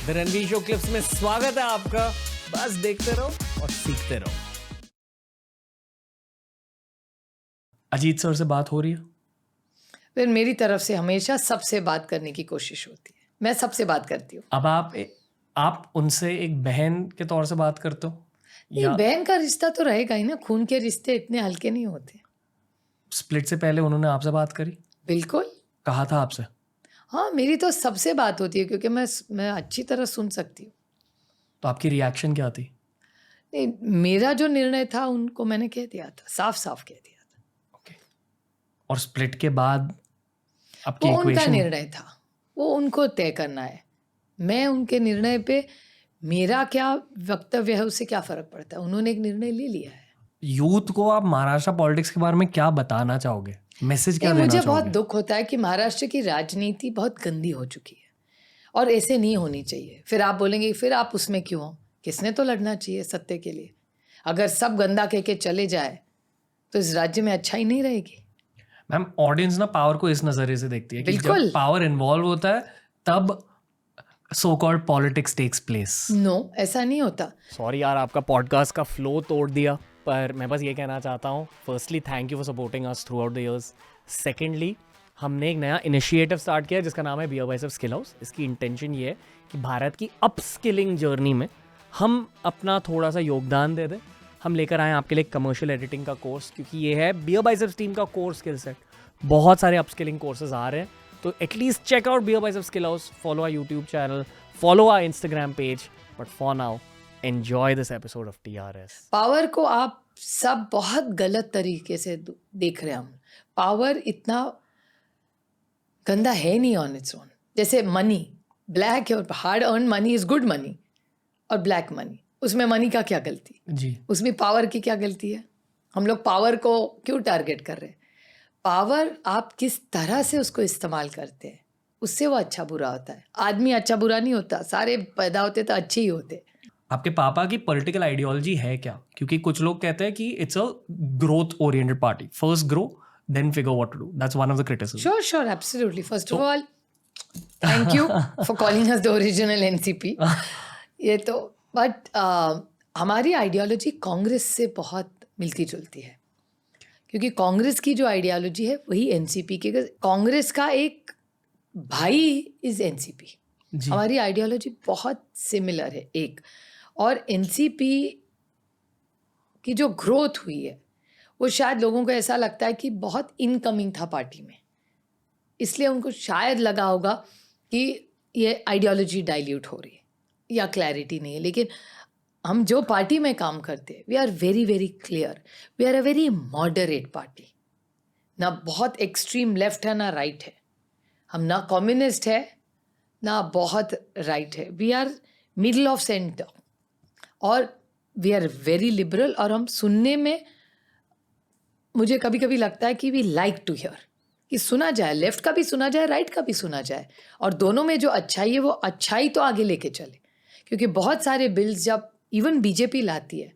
The Ranveer show clips में स्वागत है आपका। बस देखते रहो और सीखते रहो। अजीत सर से बात हो रही है? फिर मेरी तरफ से हमेशा सबसे बात करने की कोशिश होती है। मैं सबसे बात करती हूँ। अब आप उनसे एक बहन के तौर से बात करते हो? नहीं, बहन का रिश्ता तो रहेगा ही ना। खून के रिश्ते इतने हल्के नहीं होते। स्प्लिट से पहले उन्होंने आपसे बात करी? बिल्कुल। कहा था आपसे? हाँ, मेरी तो सबसे बात होती है क्योंकि मैं अच्छी तरह सुन सकती हूँ। तो आपकी रिएक्शन क्या थी? नहीं, मेरा जो निर्णय था उनको मैंने कह दिया था, साफ साफ कह दिया था। ओके। और स्प्लिट के बाद आपकी वो उनका इक्वेशन? निर्णय था, वो उनको तय करना है। मैं उनके निर्णय पे मेरा क्या वक्तव्य है उससे क्या फर्क पड़ता है। उन्होंने एक निर्णय ले लिया है। यूथ को आप महाराष्ट्र पॉलिटिक्स के बारे में क्या बताना चाहोगे? मैसेज क्या देना मुझे चाहोगे? बहुत दुख होता है कि महाराष्ट्र की राजनीति बहुत गंदी हो चुकी है और ऐसे नहीं होनी चाहिए। फिर आप बोलेंगे फिर आप उसमें क्यों हो? किसने तो लड़ना चाहिए सत्य के लिए। अगर सब गंदा कह के चले जाए तो इस राज्य में अच्छाई नहीं रहेगी। मैम, ऑडियंस ना पावर को इस नजरिए से देखती है कि बिल्कुल। जब पावर इन्वॉल्व होता है तब so called politics takes place. No, ऐसा नहीं होता। सॉरी यार, आपका पॉडकास्ट का फ्लो तोड़ दिया, पर मैं बस ये कहना चाहता हूँ, firstly thank you for supporting us through out the years. Secondly, हमने एक नया इनिशिएटिव स्टार्ट किया है जिसका नाम है बियर बाइसेप्स स्किल हाउस। इसकी इंटेंशन ये है कि भारत की अपस्किलिंग जर्नी में हम अपना थोड़ा सा योगदान दे दें। हम लेकर आए आपके लिए कमर्शियल एडिटिंग का कोर्स, क्योंकि ये है बियर बाइसेप्स टीम का कोर स्किल सेट। बहुत सारे अपस्किलिंग कोर्सेज आ रहे हैं, तो at least check out Beer Biceps skill house, follow our YouTube channel, follow our Instagram page. But for now, enjoy this episode of TRS। Power को आप सब बहुत गलत तरीके से देख रहे हैं। हम पावर इतना गंदा है नहीं ऑन इट्स ओन। जैसे मनी ब्लैक है और hard earn money is good money, और ब्लैक मनी, उसमें मनी का क्या गलती? जी। उसमें पावर की क्या गलती है? हम लोग पावर को क्यों टारगेट कर रहे हैं? पावर आप किस तरह से उसको इस्तेमाल करते हैं उससे वो अच्छा बुरा होता है। आदमी अच्छा बुरा नहीं होता, सारे पैदा होते तो अच्छे ही होते। आपके पापा की पॉलिटिकल आइडियोलॉजी है क्या? क्योंकि कुछ लोग कहते हैं कि it's a growth oriented party, first grow then figure what to do. That's one of the criticism. Sure, absolutely. First of all, thank you for calling us the original NCP. ये तो बट हमारी ideology Congress से बहुत मिलती जुलती है, क्योंकि कांग्रेस की जो आइडियोलॉजी है वही एनसीपी की। कांग्रेस का एक भाई इज एनसीपी। हमारी आइडियोलॉजी बहुत सिमिलर है एक। और एनसीपी की जो ग्रोथ हुई है वो शायद लोगों को ऐसा लगता है कि बहुत इनकमिंग था पार्टी में, इसलिए उनको शायद लगा होगा कि ये आइडियोलॉजी डाइल्यूट हो रही है या क्लैरिटी नहीं है। लेकिन हम जो पार्टी में काम करते हैं, we are very very clear. We are a very moderate party. ना बहुत एक्सट्रीम लेफ्ट है ना राइट है। हम ना कम्युनिस्ट है ना बहुत राइट है। We are middle of centre और वी आर वेरी लिबरल। और हम सुनने में, मुझे कभी कभी लगता है कि वी लाइक टू हियर, कि सुना जाए, लेफ्ट का भी सुना जाए, राइट का भी सुना जाए, और दोनों में जो अच्छाई है वो अच्छाई तो आगे लेके चले। क्योंकि बहुत सारे बिल्स जब इवन बीजेपी लाती है,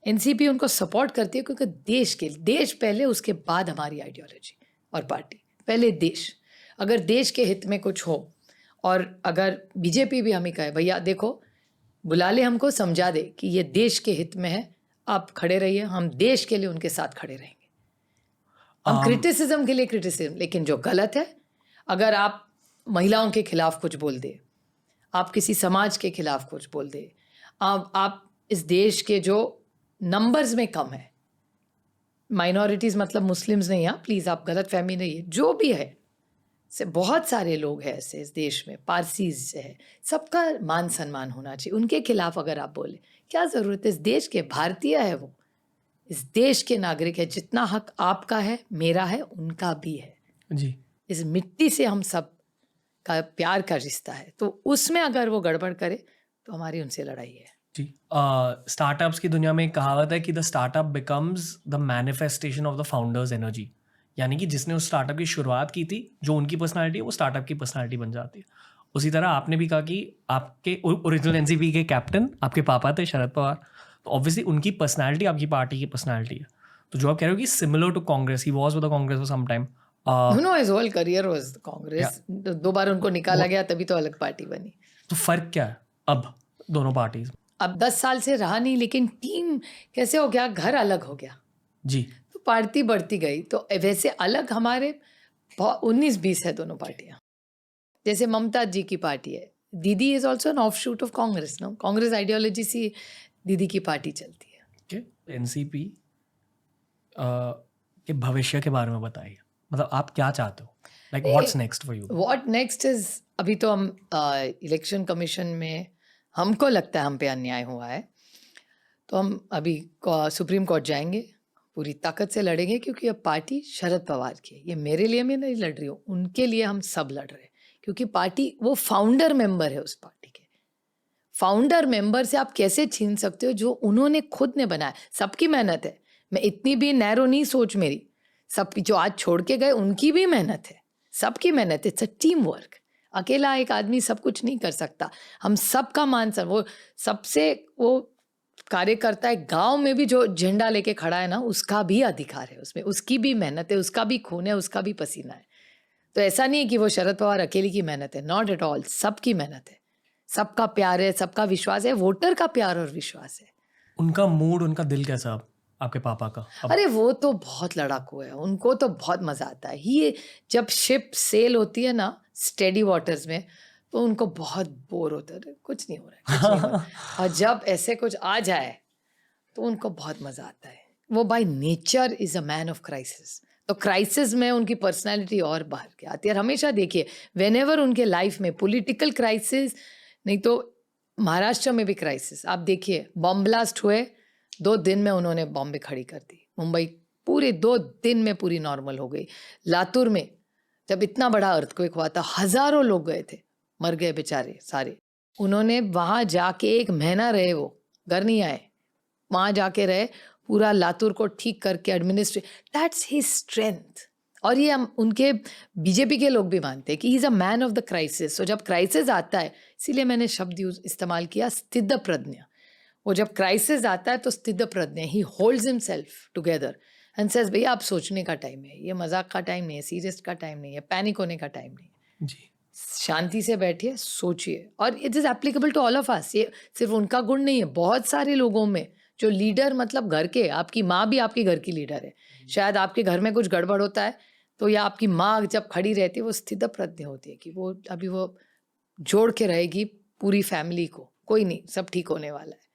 एनसीपी उनको सपोर्ट करती है, क्योंकि देश पहले, उसके बाद हमारी आइडियोलॉजी और पार्टी। पहले देश, अगर देश के हित में कुछ हो, और अगर बीजेपी भी हमें कहे भैया देखो, बुला ले हमको, समझा दे कि ये देश के हित में है, आप खड़े रहिए, हम देश के लिए उनके साथ खड़े रहेंगे। हम क्रिटिसिज्म के लिए क्रिटिसिज्म, लेकिन जो गलत है, अगर आप महिलाओं के खिलाफ कुछ बोल दे, आप किसी समाज के खिलाफ कुछ बोल दे, आप इस देश के जो नंबर्स में कम है, माइनॉरिटीज़ मतलब मुस्लिम्स नहीं, यहाँ प्लीज़ आप गलत फहमी नहीं है, जो भी है से बहुत सारे लोग हैं ऐसे इस देश में, पारसीज है, सबका मान सम्मान होना चाहिए। उनके खिलाफ अगर आप बोले, क्या ज़रूरत है? इस देश के भारतीय है वो, इस देश के नागरिक है। जितना हक आपका है, मेरा है, उनका भी है जी। इस मिट्टी से हम सब का प्यार का रिश्ता है, तो उसमें अगर वो गड़बड़ करे तो हमारी उनसे लड़ाई है। जी। स्टार्टअप्स की दुनिया में एक कहावत है कि the startup becomes the manifestation of the founders energy. यानी कि जिसने उस स्टार्टअप की शुरुआत की थी, जो उनकी पर्सनालिटी है, वो स्टार्टअप की पर्सनालिटी बन जाती है। उसी तरह आपने भी कहा कि आपके ओरिजिनल एनसीपी के कैप्टन आपके पापा थे, शरद पवार, तो ऑब्वियसली उनकी पर्सनालिटी आपकी पार्टी की पर्सनालिटी है। तो जो आप कह रहे हो कि similar to Congress, he was with the Congress for some time. No, his whole career was Congress. 2 बार उनको निकाला गया, तभी तो अलग पार्टी बनी। तो फर्क क्या है? अब दोनों पार्टीज? अब 10 साल से रहा नहीं, लेकिन टीम कैसे हो गया, घर अलग हो गया जी। तो पार्टी बढ़ती गई। तो वैसे अलग हमारे 19-20 है दोनों पार्टियां। जैसे ममता जी की पार्टी है, दीदी is also an offshoot of Congress ना, कांग्रेस आइडियोलॉजी से दीदी की पार्टी चलती है। एनसीपी के भविष्य के बारे में बताइए, मतलब आप क्या चाहते हो, like what's next for you? What next is, अभी तो हम इलेक्शन कमीशन में हमको लगता है हम पे अन्याय हुआ है, तो हम अभी सुप्रीम कोर्ट जाएंगे, पूरी ताकत से लड़ेंगे, क्योंकि अब पार्टी शरद पवार की है। ये मेरे लिए मैं नहीं लड़ रही हूँ, उनके लिए हम सब लड़ रहे हैं, क्योंकि पार्टी, वो फाउंडर मेंबर है उस पार्टी के। फाउंडर मेंबर से आप कैसे छीन सकते हो जो उन्होंने खुद ने बनाया? सबकी मेहनत है, मैं इतनी भी नैरो नहीं सोच मेरी, सब जो आज छोड़ के गए उनकी भी मेहनत है, सबकी मेहनत है। इट्स अ टीम वर्क, अकेला एक आदमी सब कुछ नहीं कर सकता। हम सबका मान सर, वो सबसे वो कार्यकर्ता है, गांव में भी जो झंडा लेके खड़ा है ना, उसका भी अधिकार है उसमें, उसकी भी मेहनत है, उसका भी खून है, उसका भी पसीना है। तो ऐसा नहीं है कि वो शरद पवार अकेले की मेहनत है, नॉट एट ऑल, सबकी मेहनत है, सबका प्यार है, सबका विश्वास है, वोटर का प्यार और विश्वास है। उनका मूड, उनका दिल कैसा अब आपके पापा का? अरे वो तो बहुत लड़ाकू है, उनको तो बहुत मजा आता है। ही जब शिप सेल होती है ना स्टेडी वाटर्स में, तो उनको बहुत बोर होता है, कुछ नहीं हो रहा है, कुछ नहीं हो रहा है। और जब ऐसे कुछ आ जाए तो उनको बहुत मजा आता है। वो by nature is a man of crisis, तो क्राइसिस में उनकी पर्सनैलिटी और बाहर के आती है। और हमेशा देखिए, व्हेनेवर उनके लाइफ में पॉलिटिकल क्राइसिस, नहीं तो महाराष्ट्र में भी क्राइसिस, आप देखिए बॉम्ब ब्लास्ट हुए, 2 दिन में उन्होंने बॉम्बे खड़ी कर दी, मुंबई पूरे 2 दिन में पूरी नॉर्मल हो गई। लातूर में जब इतना बड़ा अर्थक्वेक हुआ था, हजारों लोग गए थे, मर गए बेचारे सारे, उन्होंने वहाँ जाके 1 महीना रहे, वो घर नहीं आए, वहाँ जाके रहे, पूरा लातूर को ठीक करके दैट्स हिज स्ट्रेंथ। और ये हम उनके बीजेपी के लोग भी मानते हैं कि he is a man of the crisis. So जब क्राइसिस आता है, इसीलिए मैंने शब्द इस्तेमाल किया स्थित प्रज्ञ। वो जब क्राइसिस आता है तो स्थित प्रज्ञ, he holds himself together and says भैया आप सोचने का टाइम है, ये मजाक का टाइम नहीं है, सीरियस का टाइम नहीं है, पैनिक होने का टाइम नहीं है जी। शांति से बैठिए, सोचिए। और it is applicable to all of us, ये सिर्फ उनका गुण नहीं है, बहुत सारे लोगों में जो लीडर, मतलब घर के, आपकी माँ भी आपकी घर की लीडर है। शायद आपके घर में कुछ गड़बड़ होता है तो, या आपकी माँ जब खड़ी रहती है, वो स्थित प्रज्ञ होती है कि वो अभी वो जोड़ के रहेगी पूरी फैमिली को, कोई नहीं, सब ठीक होने वाला है,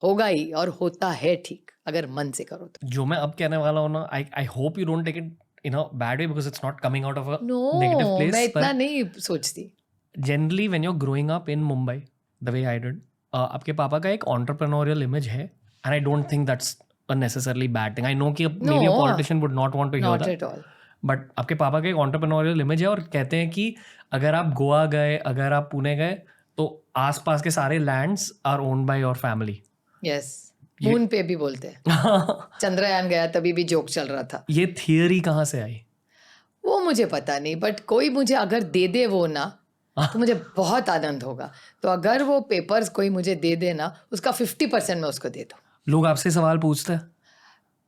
होगा ही, और होता है ठीक, अगर मन से करो तो। जो मैं अब कहने वाला हूँ ना, I hope you don't take it in a bad way, because it's not coming out of a negative place. मैं इतना नहीं सोचती। Generally when you are growing up in Mumbai the way I did, आपके पापा का एक एंटरप्रेन्योरियल इमेज है, and I don't think that's a necessarily bad thing. I know कि maybe a politician would not want to hear not that, at all, but आपके पापा का एक एंटरप्रेन्योरियल इमेज है, और कहते हैं कि अगर आप गोवा गए, अगर आप पुणे गए, तो आसपास के सारे lands are owned by your family. Yes, moon पे भी बोलते हैं। चंद्रयान गया तभी भी जोक चल रहा था। ये थियरी कहाँ से आई? वो मुझे पता नहीं, बट कोई मुझे अगर दे दे वो ना, तो मुझे बहुत आनंद होगा। तो अगर वो पेपर्स कोई मुझे दे दे ना, उसका 50% मैं उसको दे दूँ। लोग आपसे सवाल पूछते हैं?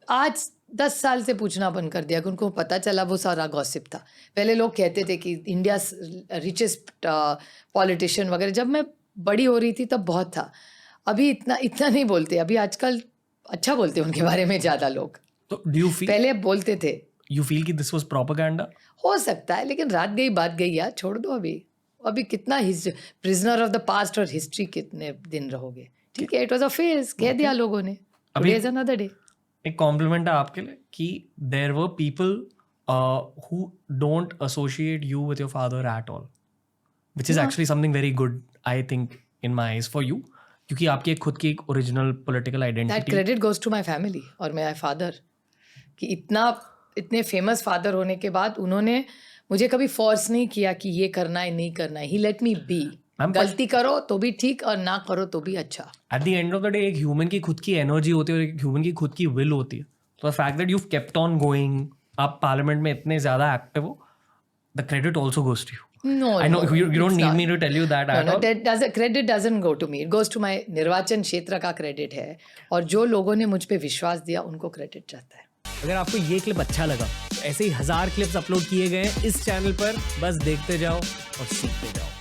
आज 10 साल से पूछना बंद कर दिया, उनको पता चला वो सारा गॉसिप था। पहले लोग कहते थे कि इंडिया रिचेस्ट पॉलिटिशियन वगैरह, जब मैं बड़ी हो रही थी तब बहुत था, अभी इतना नहीं बोलते। अभी आजकल अच्छा बोलते हैं उनके बारे में ज़्यादा लोग, तो डू यू फील, पहले बोलते थे। यू फील कि दिस वाज प्रोपेगेंडा? हो सकता है, लेकिन रात गई बात गई यार, छोड़ दो। अभी कितना प्रिजनर ऑफ द पास्ट और हिस्ट्री कितने दिन रहोगे? ठीक है, इट वाज अ फेज, कह दिया लोगों ने, टुडे इज अनदर डे। एक कॉम्प्लीमेंट है आपके लिए कि there were people who don't associate you with your father at all, which is actually something very good I think in my eyes for you, क्योंकि आपकी एक खुद की एक original political that identity. Credit goes to my family और my father, कि इतने famous father होने के बाद उन्होंने मुझे कभी फोर्स नहीं किया कि ये करना है नहीं करना है। ही लेट मी बी, गलती करो तो भी ठीक और ना करो तो भी अच्छा। At the end of the day एक ह्यूमन की खुद की एनर्जी होती है और एक ह्यूमन की खुद की विल होती है। तो the fact that you kept on going, आप पार्लियामेंट में इतने ज्यादा एक्टिव हो, the credit also goes to you. No, I know no, you don't it's need not. me to tell you that at all. Credit doesn't go to me. It goes to my निर्वाचन क्षेत्र का credit है, और जो लोगों ने मुझ पे विश्वास दिया उनको क्रेडिट जाता है। अगर आपको ये क्लिप अच्छा लगा तो ऐसे ही 1000 क्लिप्स अपलोड किए गए हैं इस चैनल पर, बस देखते जाओ और सीखते जाओ।